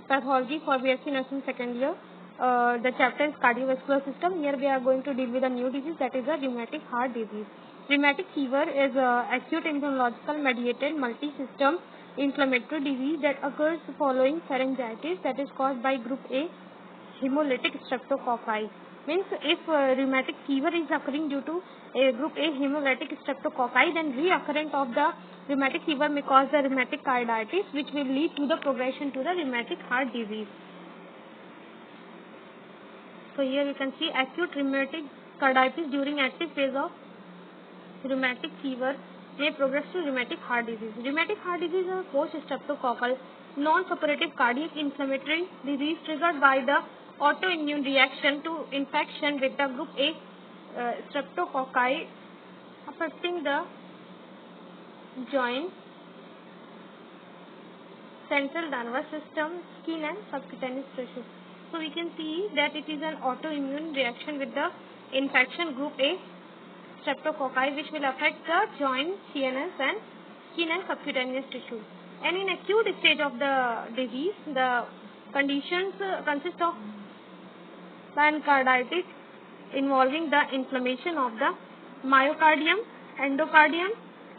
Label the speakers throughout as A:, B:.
A: pathology for BSc Nursing second year. The chapter is cardiovascular system. Here we are going to deal with a new disease, that is a rheumatic heart disease. Rheumatic fever is acute immunological mediated multi-system inflammatory disease that occurs following pharyngitis that is caused by group A hemolytic streptococci. Means if rheumatic fever is occurring due to a group A hemolytic streptococci, then reoccurrence of the rheumatic fever may cause the rheumatic carditis, which will lead to the progression to the rheumatic heart disease. So here you can see acute rheumatic carditis during active phase of rheumatic fever may progress to rheumatic heart disease. Rheumatic heart disease is a post-streptococcal non-suppurative cardiac inflammatory disease triggered by the autoimmune reaction to infection with the group A streptococci affecting the joint, central nervous system, skin and subcutaneous tissue. So we can see that it is an autoimmune reaction with the infection group A streptococci, which will affect the joint, CNS and skin and subcutaneous tissue. And in acute stage of the disease, the conditions consist of myocarditis involving the inflammation of the myocardium, endocardium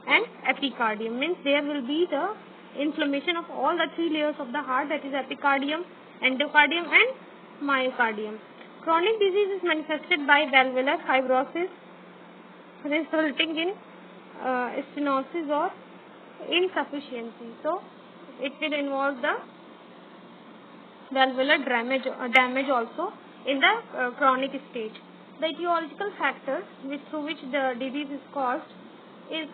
A: and epicardium. Means there will be the inflammation of all the three layers of the heart, that is epicardium, endocardium and myocardium. Chronic disease is manifested by valvular fibrosis resulting in stenosis or insufficiency. So it will involve the valvular damage also in the chronic stage. The etiological factors through which the disease is caused is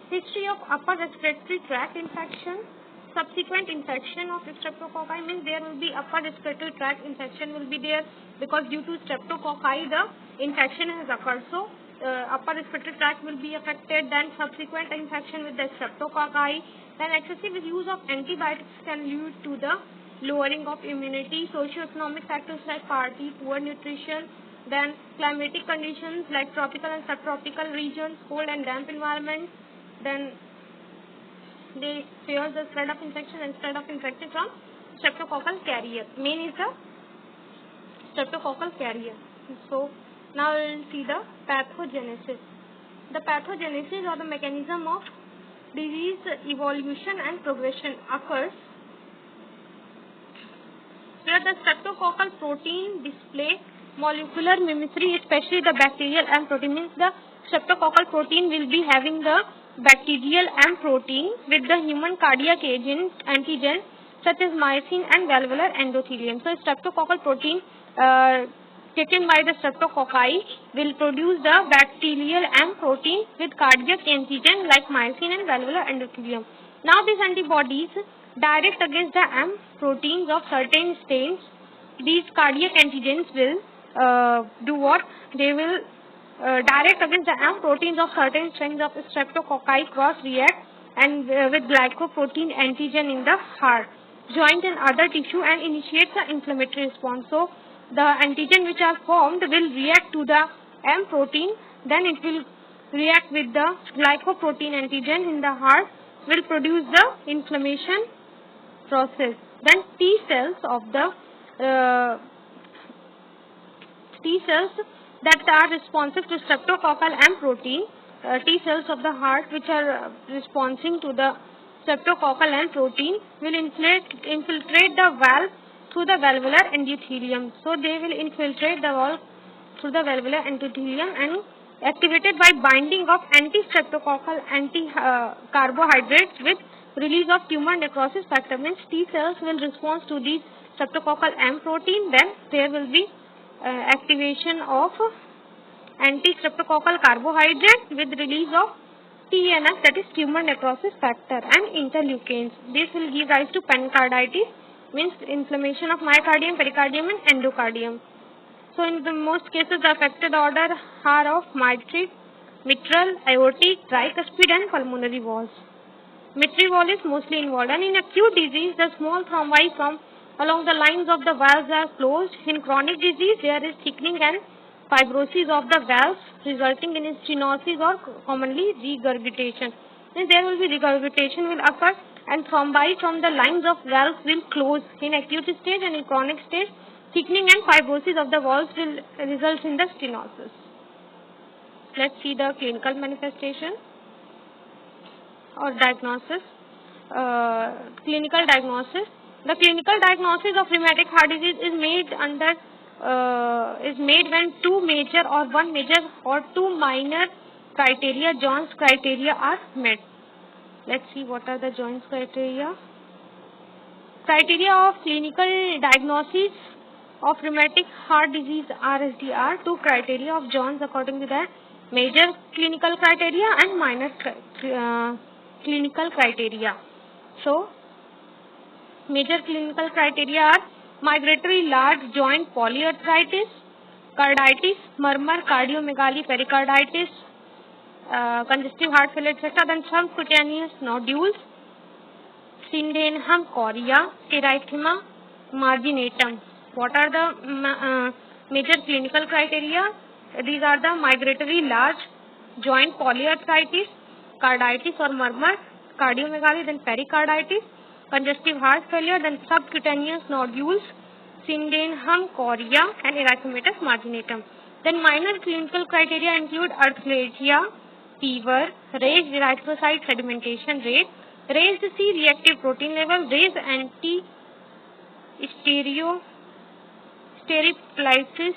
A: history of upper respiratory tract infection, subsequent infection of streptococci. Means there will be upper respiratory tract infection will be there, because due to streptococci the infection has occurred. So upper respiratory tract will be affected, then subsequent infection with the streptococci, then excessive use of antibiotics can lead to the lowering of immunity, socioeconomic factors like poverty, poor nutrition, then climatic conditions like tropical and subtropical regions, cold and damp environment, then they fear the spread of infection and spread of infection from streptococcal carrier. Main is the streptococcal carrier. So now we will see the pathogenesis. The pathogenesis or the mechanism of disease evolution and progression occurs where the streptococcal protein display molecular mimicry, especially the bacterial M protein. Means the streptococcal protein will be having the bacterial M protein with the human cardiac antigen such as myosin and valvular endothelium. So streptococcal protein taken by the streptococci will produce the bacterial M protein with cardiac antigen like myosin and valvular endothelium. Now these antibodies direct against the M proteins of certain strains. These cardiac antigens will do what? They will direct against the M proteins of certain strains of streptococci, cross react and with glycoprotein antigen in the heart, joint and other tissue and initiate the inflammatory response. So the antigen which are formed will react to the M protein, then it will react with the glycoprotein antigen in the heart, will produce the inflammation process. Then T cells that are responsive to streptococcal M protein, T cells of the heart which are responding to the streptococcal M protein will infiltrate the valve through the valvular endothelium. So they will infiltrate the valve through the valvular endothelium and activated by binding of anti-streptococcal carbohydrates with release of tumor necrosis factor. Means T cells will respond to the streptococcal M protein, then there will be activation of anti-streptococcal carbohydrate with release of TNF, that is tumor necrosis factor, and interleukins. This will give rise to pericarditis, means inflammation of myocardium, pericardium and endocardium. So in the most cases the affected order are of mitral, aortic, tricuspid and pulmonary valves. Mitral valve is mostly involved, and in acute disease the small thrombi from along the lines of the valves are closed. In chronic disease there is thickening and fibrosis of the valves resulting in stenosis or commonly regurgitation. Then there will be regurgitation will occur and thrombi from the lines of valves will close. In acute stage and in chronic stage, thickening and fibrosis of the valves will result in the stenosis. Let's see the clinical manifestation or diagnosis. Clinical diagnosis. The clinical diagnosis of rheumatic heart disease is made when two major or one major or two minor criteria, Jones criteria, are met. Let's see what are the Jones criteria. Criteria of clinical diagnosis of rheumatic heart disease RSD are two criteria of Jones according to the major clinical criteria and minor clinical criteria. So, major clinical criteria are migratory large joint polyarthritis, carditis, murmur, cardiomegaly, pericarditis, congestive heart failure, etc. Then subcutaneous nodules, syndhenum, chorea, erythema marginatum. What are the major clinical criteria? These are the migratory large joint polyarthritis, carditis or murmur, cardiomegaly, then pericarditis, congestive heart failure, then subcutaneous nodules, syndhenum, chorea, and erythematous marginatum. Then minor clinical criteria include arthralgia, fever, raised erythrocyte sedimentation rate, raised C-reactive protein level, raised anti-sterolysis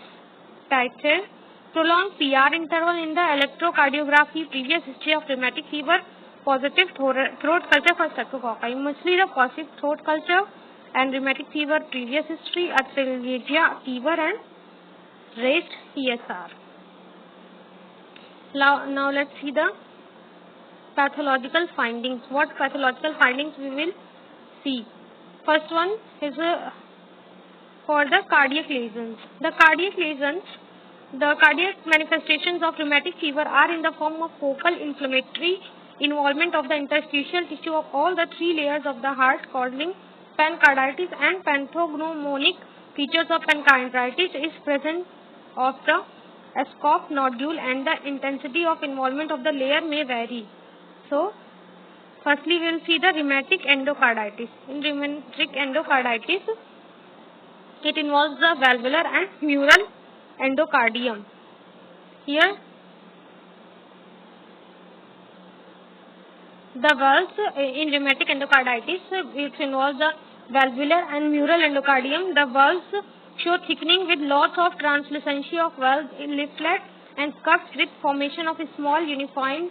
A: titer, prolonged PR interval in the electrocardiography, previous history of rheumatic fever, positive throat culture for streptococci, mostly the positive throat culture and rheumatic fever, previous history, arthralgia, fever, and raised PSR. Now let's see the pathological findings. What pathological findings we will see? First one is for the cardiac lesions. The cardiac manifestations of rheumatic fever are in the form of focal inflammatory involvement of the interstitial tissue of all the three layers of the heart, causing pancarditis, and pathognomonic features of pancarditis is presence of the Escroft nodule, and the intensity of involvement of the layer may vary. So, firstly we will see the rheumatic endocarditis. In rheumatic endocarditis, it involves the valvular and mural endocardium. Here, the valves in rheumatic endocarditis, it involves the valvular and mural endocardium. The valves show thickening with loss of translucency of valve leaflet and cups with formation of a small uniform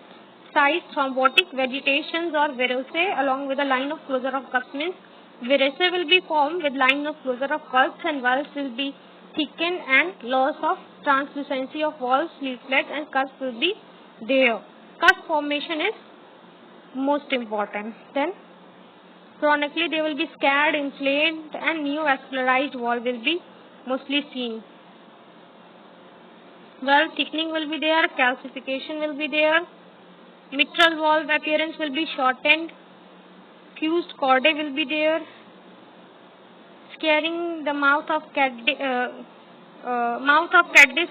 A: size thrombotic vegetations or veraceae along with a line of closure of cups. Means veraceae will be formed with line of closure of cups, and valves will be thickened and loss of translucency of valves, leaflets, and cups will be there. Cup formation is most important. Then chronically they will be scarred, inflamed, and neovascularized valve will be mostly seen. Valve thickening will be there, calcification will be there, mitral valve appearance will be shortened, fused chordae will be there, scaring the mouth of Caddice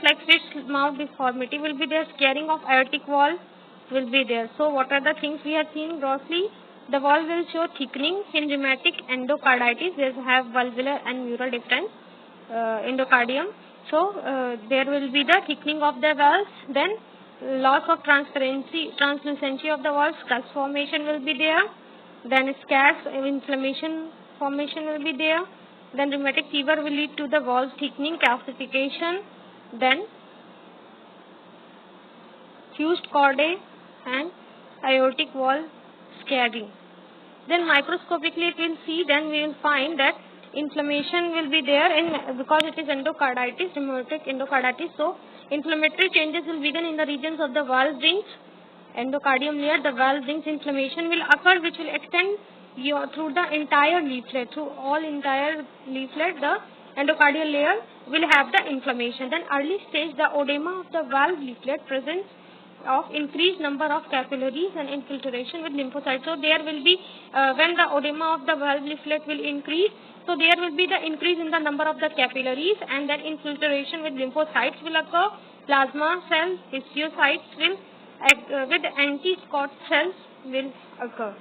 A: like fish mouth deformity will be there, scaring of aortic valve will be there. So what are the things we have seen grossly? The valve will show thickening in rheumatic endocarditis. They have valvular and mural difference endocardium. So there will be the thickening of the valves. Then loss of translucency of the valves, scars formation will be there. Then scars, inflammation formation will be there. Then rheumatic fever will lead to the valve thickening, calcification. Then fused chordae and aortic valve scarring. Then microscopically if we will see, then we will find that inflammation will be there because it is endocarditis, rheumatic endocarditis. So inflammatory changes will begin in the regions of the valve rings, endocardium near the valve rings. Inflammation will occur which will extend through the entire leaflet, the endocardial layer will have the inflammation. Then early stage, the oedema of the valve leaflet presents of increased number of capillaries and infiltration with lymphocytes. So there will be when the oedema of the valve leaflet will increase, so there will be the increase in the number of the capillaries, and then infiltration with lymphocytes will occur. Plasma cells, histiocytes will with anti-Scott cells will occur.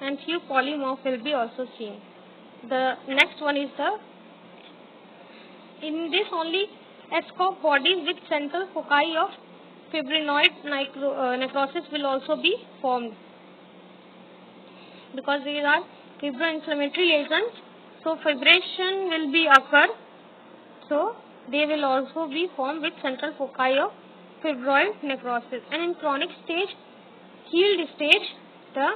A: and few polymorph will be also seen. The next one is in this only Escop bodies with central foci of fibrinoid necrosis will also be formed, because these are fibroinflammatory lesions, so fibration will be occur, so they will also be formed with central foci of fibroid necrosis. And in chronic stage, healed stage, the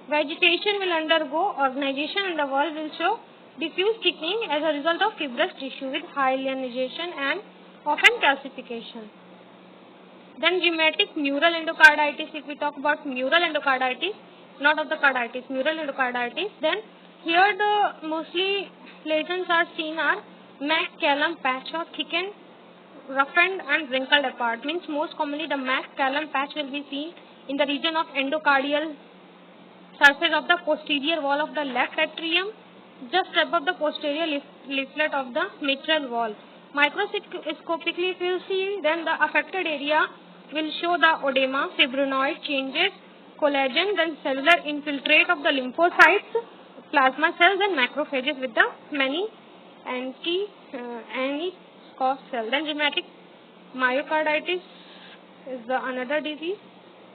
A: vegetation will undergo organization and the wall will show diffuse thickening as a result of fibrous tissue with hyalinization and often calcification. Then rheumatic mural endocarditis. If we talk about mural endocarditis, not of the carditis, mural endocarditis, then here the mostly lesions are seen are McCallum patch or thickened, roughened and wrinkled apart. Means most commonly the McCallum patch will be seen in the region of endocardial surface of the posterior wall of the left atrium, just above the posterior leaflet of the mitral wall. Microscopically, if you see, then the affected area will show the oedema, fibrinoid changes, collagen, then cellular infiltrate of the lymphocytes, plasma cells and macrophages with the many anti-SCOF cells. Then rheumatic myocarditis is the another disease.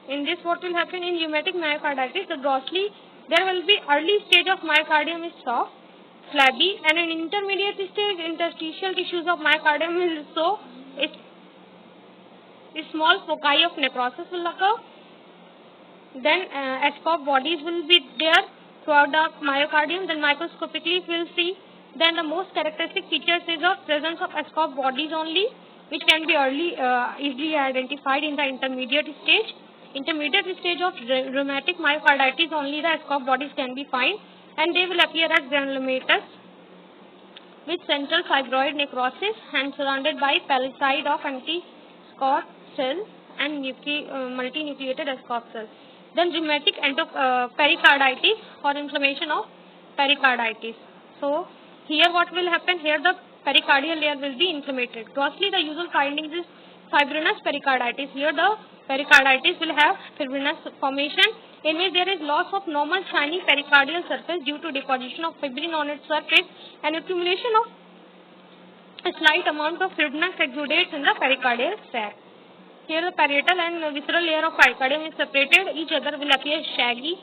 A: In this, what will happen in rheumatic myocarditis? The grossly, there will be early stage of myocardium is soft, flabby, and in intermediate stage, interstitial tissues of myocardium will show a small foci of necrosis will occur. Then Escop bodies will be there throughout the myocardium. Then microscopically, we will see. Then the most characteristic features is of presence of Escop bodies only, which can be easily identified in the intermediate stage. Intermediate stage of rheumatic myocarditis, only the Escop bodies can be found, and they will appear as granulomatous with central fibroid necrosis and surrounded by palisade of anti-SCOF cells and multinucleated Escop cells. Then rheumatic pericarditis or inflammation of pericarditis. So here what will happen? Here the pericardial layer will be inflamed. Grossly the usual findings is fibrinous pericarditis. Here the pericarditis will have fibrinous formation in which there is loss of normal shiny pericardial surface due to deposition of fibrin on its surface and accumulation of a slight amount of fibrinous exudates in the pericardial sac. Here the parietal and visceral layer of pericardium is separated. Each other will appear shaggy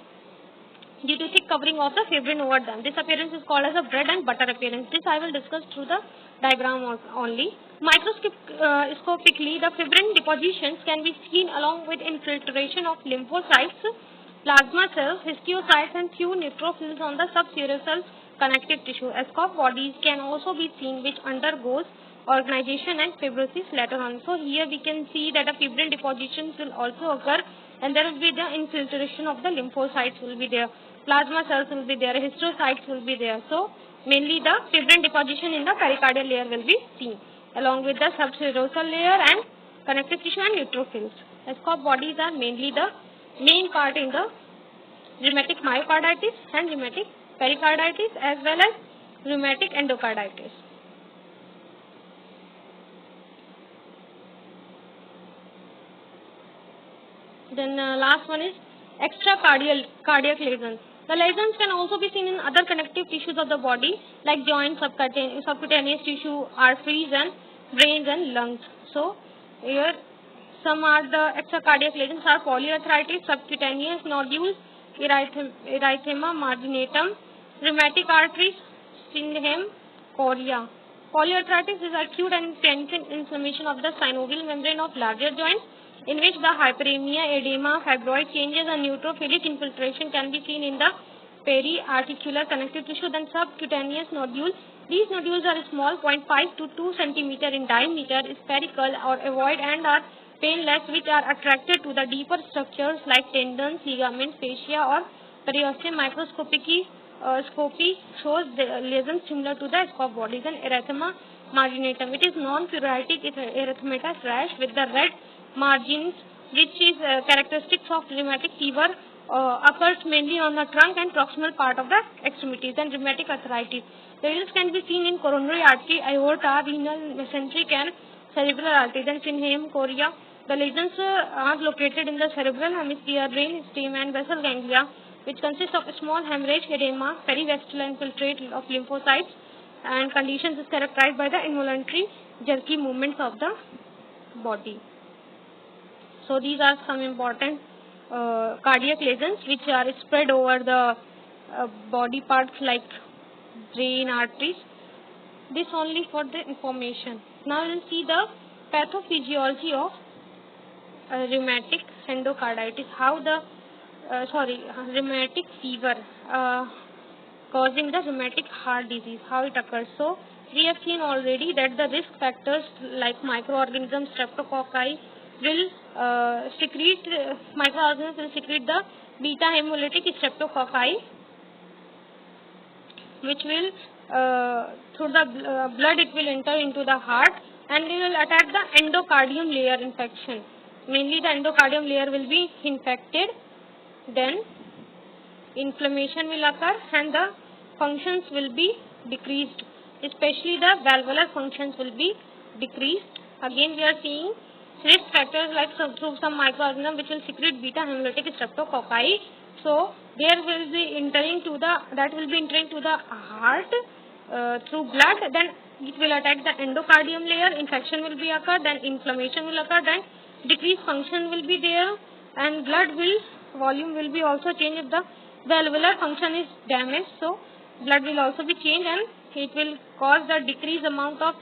A: due to thick covering of the fibrin over them. This appearance is called as a bread and butter appearance. This I will discuss through the diagram only. Microscopically, the fibrin depositions can be seen along with infiltration of lymphocytes, plasma cells, histiocytes and few neutrophils on the subserosal connective tissue. Escop bodies can also be seen which undergoes organization and fibrosis later on. So here we can see that the fibrin depositions will also occur, and there will be the infiltration of the lymphocytes will be there, plasma cells will be there, histiocytes will be there. So mainly the fibrin deposition in the pericardial layer will be seen along with the subserosal layer and connective tissue and neutrophils. Escop bodies are mainly the main part in the rheumatic myocarditis and rheumatic pericarditis as well as rheumatic endocarditis. Then last one is extracardiac lesions. The lesions can also be seen in other connective tissues of the body like joints, subcutaneous tissue, arteries and brains and lungs. So here some are the extracardiac lesions are polyarthritis, subcutaneous nodules, erythema marginatum, rheumatic arteries, Sindham, chorea. Polyarthritis is acute and intense inflammation of the synovial membrane of larger joints, in which the hyperemia, edema, fibroid changes and neutrophilic infiltration can be seen in the periarticular connective tissue. Then subcutaneous nodules. These nodules are small, 0.5 to 2 cm in diameter, spherical or ovoid and are painless, which are attracted to the deeper structures like tendons, ligaments, fascia or periosteum. Microscopy shows the lesions similar to the Escop bodies. And erythema marginatum. It is non-pruritic erythematous rash with the red margins, which is characteristics of rheumatic fever, occurs mainly on the trunk and proximal part of the extremities. And rheumatic arthritis. The lesions can be seen in coronary artery, aorta, renal, mesenteric and cerebral artery. Then Sindham, chorea. The lesions are located in the cerebral hemisphere, brain stem and basal ganglia which consists of a small hemorrhage, edema, perivascular infiltrate of lymphocytes, and conditions is characterized by the involuntary jerky movements of the body. So these are some important cardiac lesions which are spread over the body parts like brain, arteries. This only for the information. Now we will see the pathophysiology of rheumatic endocarditis. How the rheumatic fever causing the rheumatic heart disease, how it occurs. So we have seen already that the risk factors like microorganisms, streptococci will secrete the beta hemolytic streptococci, which will through the blood it will enter into the heart and it will attack the endocardium layer infection. Mainly the endocardium layer will be infected, then inflammation will occur and the functions will be decreased, especially the valvular functions will be decreased. Again we are seeing risk factors like through some microorganism which will secrete beta hemolytic streptococci. So there will be entering to the heart through blood, then it will attack the endocardium layer, infection will be occur, then inflammation will occur, then decreased function will be there, and blood volume will be also changed if the valvular function is damaged. So blood will also be changed and it will cause the decreased amount of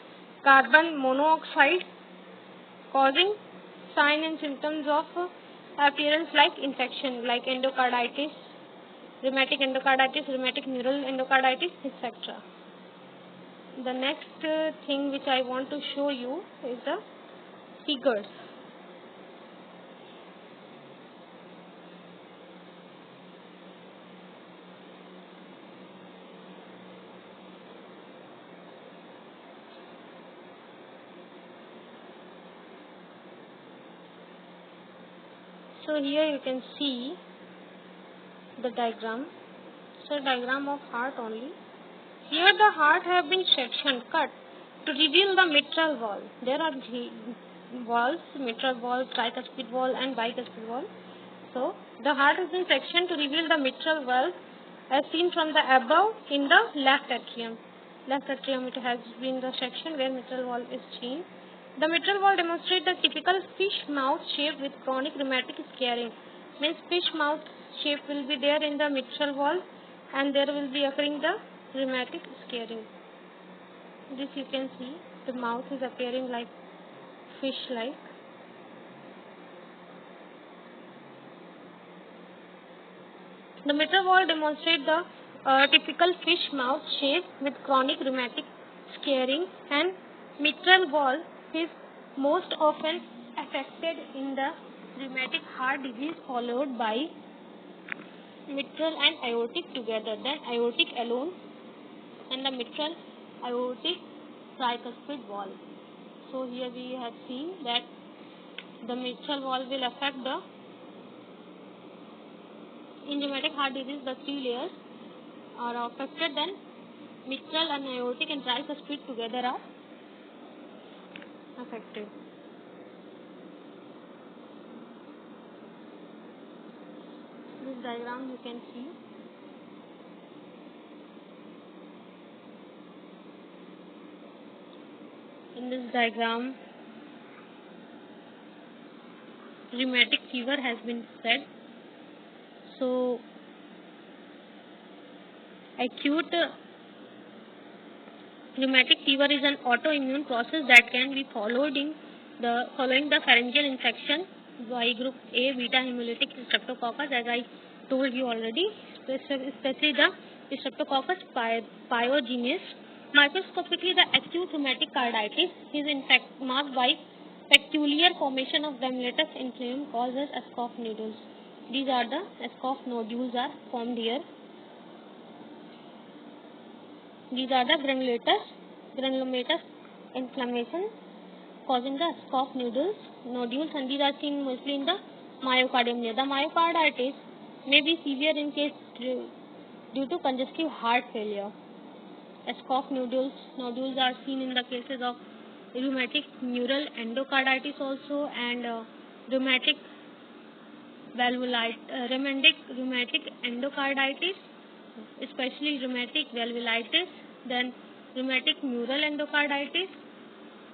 A: carbon monoxide, causing sign and symptoms of appearance like infection like endocarditis, rheumatic neural endocarditis, etc. The next thing which I want to show you is the figures. So here you can see the diagram. So diagram of heart only. Here the heart have been sectioned, cut to reveal the mitral wall. There are walls, mitral wall, tricuspid wall and bicuspid wall. So the heart has been sectioned to reveal the mitral wall as seen from the above in the left atrium. Left atrium it has been the section where mitral wall is seen. The mitral wall demonstrates the typical fish mouth shape with chronic rheumatic scarring. Means fish mouth shape will be there in the mitral wall and there will be occurring the rheumatic scarring. This you can see, the mouth is appearing like fish-like. The mitral wall demonstrates the typical fish mouth shape with chronic rheumatic scarring, and mitral wall is most often affected in the rheumatic heart disease, followed by mitral and aortic together, then aortic alone, and the mitral aortic tricuspid wall. So here we have seen that the mitral wall will affect in rheumatic heart disease the three layers are affected, then mitral and aortic and tricuspid together are affected. This diagram you can see. In this diagram, rheumatic fever has been said. So, acute rheumatic fever is an autoimmune process that can be following the pharyngeal infection by group A beta hemolytic streptococcus, as I told you already, especially the Streptococcus pyogenes. Microscopically, the acute rheumatic carditis is in fact marked by peculiar formation of granulomatous inflammation called as Ascoff nodules. These are the Ascoff nodules are formed here. These are the granulomatous inflammation causing the Ascoff nodules, and these are seen mostly in the myocardium. The myocarditis may be severe in case due to congestive heart failure. Ascoff nodules are seen in the cases of rheumatic neural endocarditis also, and rheumatic rheumatic endocarditis, especially rheumatic valvulitis, then rheumatic mural endocarditis,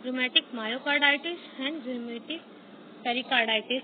A: rheumatic myocarditis, and rheumatic pericarditis.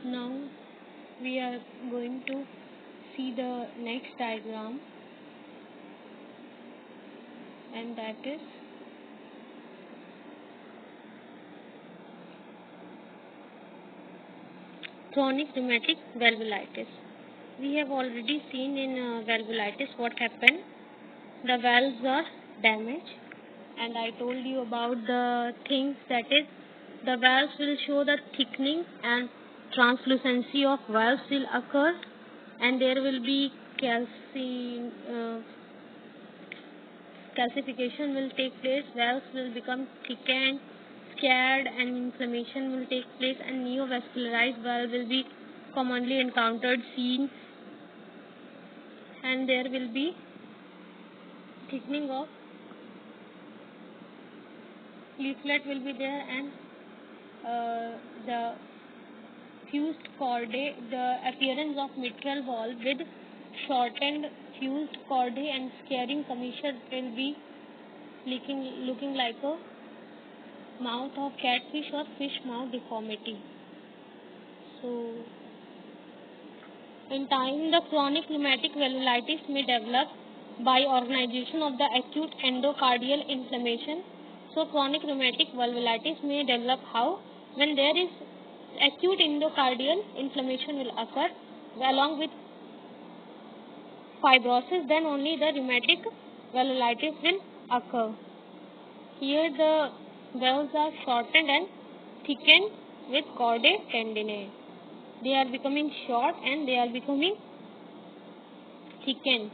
A: Now we are going to see the next diagram, and that is chronic rheumatic valvulitis. We have already seen in valvulitis what happened. The valves are damaged, and I told you about the things, that is, the valves will show the thickening and translucency of valves will occur, and there will be calcification will take place. Valves will become thickened, scarred, and inflammation will take place, and neovascularized valve will be commonly encountered, seen, and there will be thickening of leaflet will be there, and the fused chordae, the appearance of mitral valve with shortened fused chordae and scarring commissure will be looking like a mouth of catfish or fish mouth deformity. So, in time, the chronic rheumatic valvulitis may develop by organization of the acute endocardial inflammation. So, chronic rheumatic valvulitis may develop how? When there is acute endocardial inflammation will occur along with fibrosis, then only the rheumatic valvulitis will occur. Here the valves are shortened and thickened with chordae tendineae. They are becoming short and they are becoming thickened.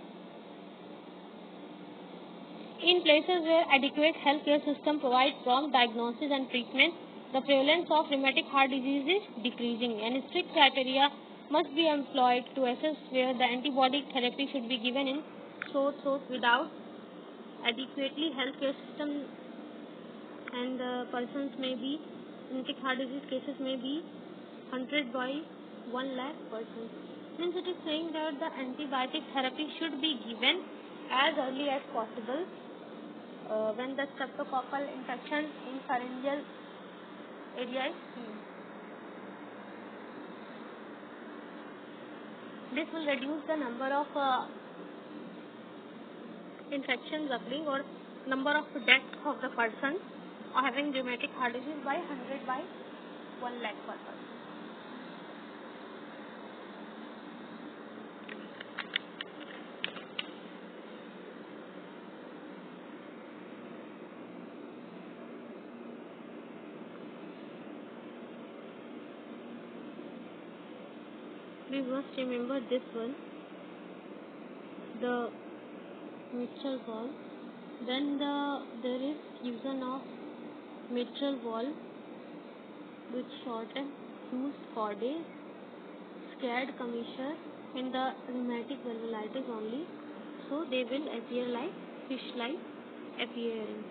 A: In places where adequate healthcare system provides prompt diagnosis and treatment, the prevalence of rheumatic heart disease is decreasing, and strict criteria must be employed to assess where the antibiotic therapy should be given in sore throat without adequately healthcare system, and the persons may be rheumatic heart disease cases may be 100 by 1 lakh persons. Means it is saying that the antibiotic therapy should be given as early as possible when the streptococcal infection in pharyngeal area is seen. This will reduce the number of infections occurring or number of deaths of the person having rheumatic heart disease by 100 by 1 lakh per person. We must remember this one, the mitral valve. Then there is fusion of mitral valve with shortened fused chordae, scarred commissure in the rheumatic valvulitis only. So they will appear like fish-like appearing.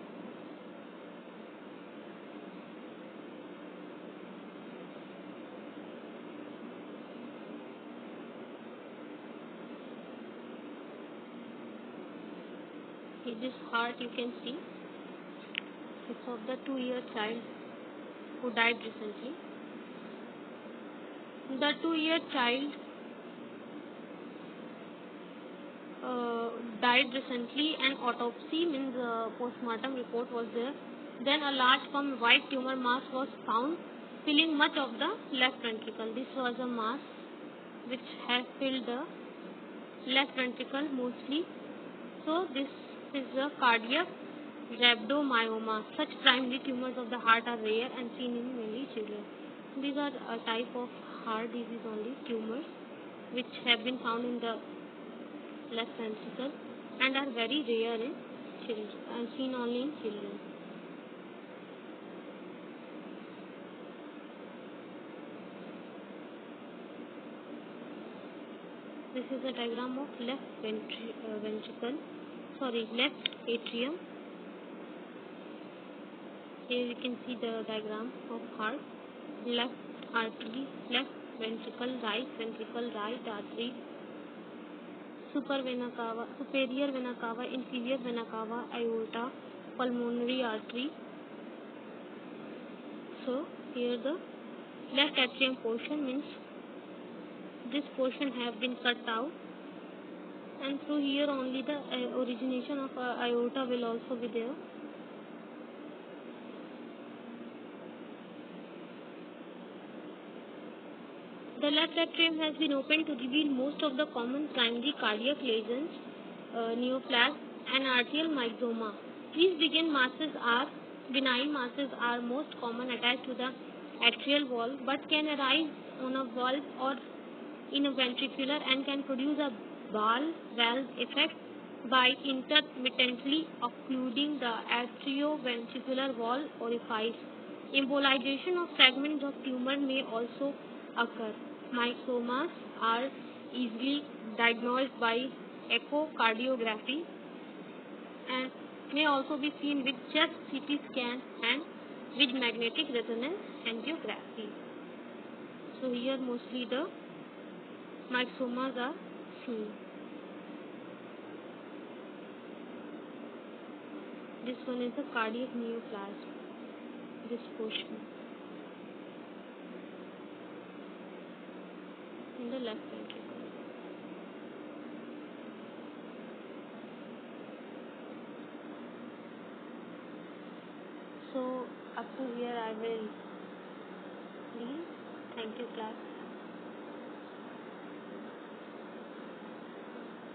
A: This heart you can see, it's of the 2-year child who died recently. The 2-year child died recently, and autopsy means postmortem report was there. Then a large white tumor mass was found filling much of the left ventricle. This was a mass which has filled the left ventricle mostly. So this is a cardiac rhabdomyoma. Such primary tumors of the heart are rare and seen in mainly children. These are a type of heart disease only tumors which have been found in the left ventricle and are very rare in children and seen only in children. This is a diagram of left left atrium. Here you can see the diagram of heart, left artery, left ventricle, right artery, superior vena cava, inferior vena cava, aorta, pulmonary artery. So here the left atrium portion means this portion have been cut out, and through here only the origination of aorta will also be there. The left atrium has been opened to reveal most of the common primary cardiac lesions, neoplasm and arterial myxoma. These benign masses are most common attached to the atrial wall, but can arise on a valve or in a ventricular and can produce a valve effect by intermittently occluding the atrioventricular wall orifice. Embolization of fragments of tumor may also occur. Myxomas are easily diagnosed by echocardiography and may also be seen with chest CT scan and with magnetic resonance angiography. So here mostly the myxomas are seen. This one is the cardiac neoplasm, this portion in the left ventricle. So up to here I will leave. Thank you class.